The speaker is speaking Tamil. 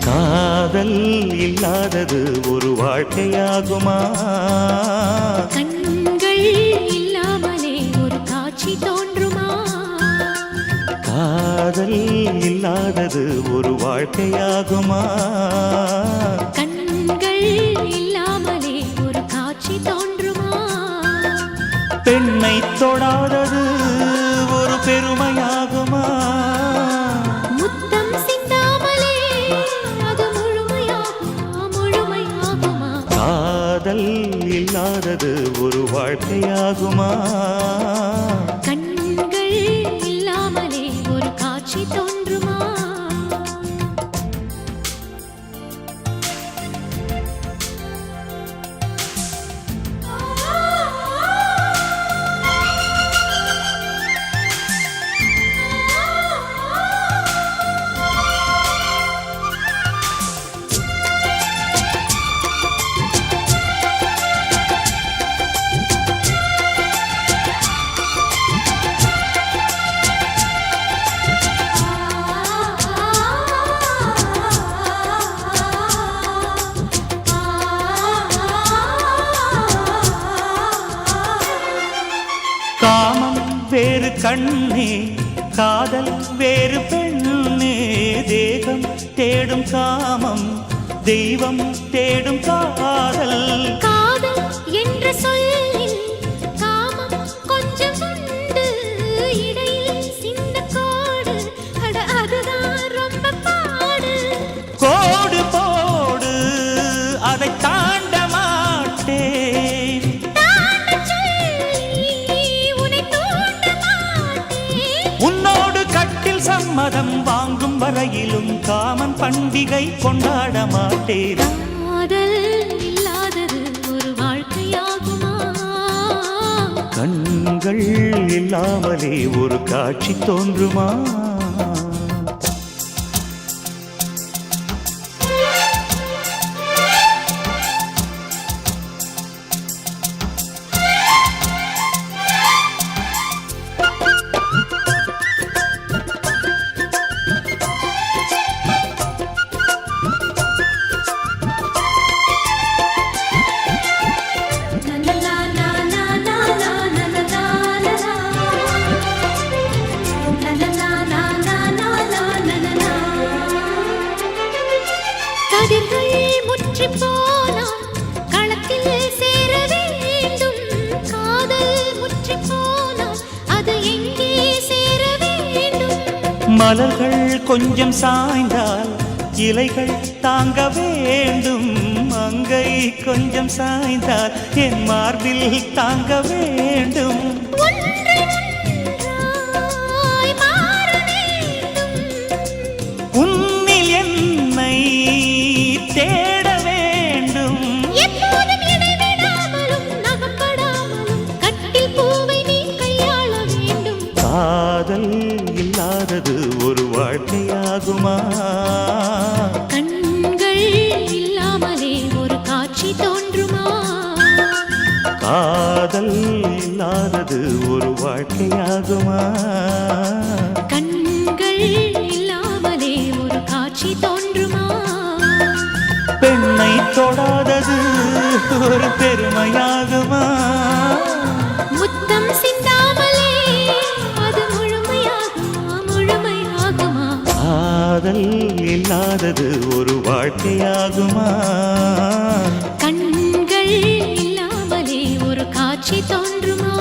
காதல் இல்லாதது ஒரு வாழ்க்கையாகுமா? கண்கள் இல்லாமலே ஒரு காட்சி தோன்றுமா? காதல் இல்லாதது ஒரு வாழ்க்கையாகுமா? கண்கள் இல்லாமலே ஒரு காட்சி தோன்றுமா? பெண்ணை தொடாதது ஒரு பெருமையாகுமா? முத்தம் சிந்தாமலே அது முழுமையாகுமா? முழுமையாகுமா? காதல் இல்லாதது ஒரு வாழ்க்கையாகுமா? கண்கள் இல்லாமலே ஒரு காட்சி தோன்றுமா? காமம் வேறு கண்ணே, காதல் வேறு பெண்ணே. தேகம் தேடும் காமம், தெய்வம் தேடும் காதல். காதல் என்ற சொல்லில் காமம் கொஞ்சம் உண்டு, இடையில் சின்ன கோடு, அட அதுதான் ரொம்ப பாடு. கோடு போடு, அதை தாண்ட மாட்டேன். தாண்டச் சொல்லி உன்னை தூண்ட மாட்டேன். உன்னோடு கட்டில் சம்மதம் வாங்கும் வரையிலும் காமன் பண்டிகை கொண்டாட மாட்டேன். காதல் இல்லாதது ஒரு வாழ்க்கையாகுமா? கண்கள் இல்லாமலே ஒரு காட்சி தோன்றுமா? கதிர்கள் முற்றி போனால் களத்தில் சேர வேண்டும். காதல் முற்றி போனால் அது எங்கே சேர வேண்டும்? மலர்கள் கொஞ்சம் சாய்ந்தால் இலைகள் தாங்க வேண்டும். மங்கை கொஞ்சம் சாய்ந்தால் என் மார்பில் தாங்க வேண்டும். ஒன்றை ஒன்றாய் மாற வேண்டும். உன்னில் என்னை தேட வேண்டும். எப்போதும் இடைவிடாமலும் நகப்படாமலும் கட்டில் பூவை நீ கையாள வேண்டும். காதல் இல்லாதது ஒரு வாழ்க்கையாகுமா? கண்கள் இல்லாமலே ஒரு காட்சி தோன்றுமா? காதல் இல்லாதது ஒரு வாழ்க்கையாகுமா? கண்கள் இல்லாமலே ஒரு காட்சி தோன்றுமா? பெண்ணை தொடாதது ஒரு பெருமையாகுமா? முத்தம் சிந்தாமலே அது முழுமையாகுமா? முழுமையாகுமா? காதல் இல்லாதது ஒரு வாழ்க்கையாகுமா? கண்கள் இல்லாமலே ஒரு காட்சி தோன்றுமா?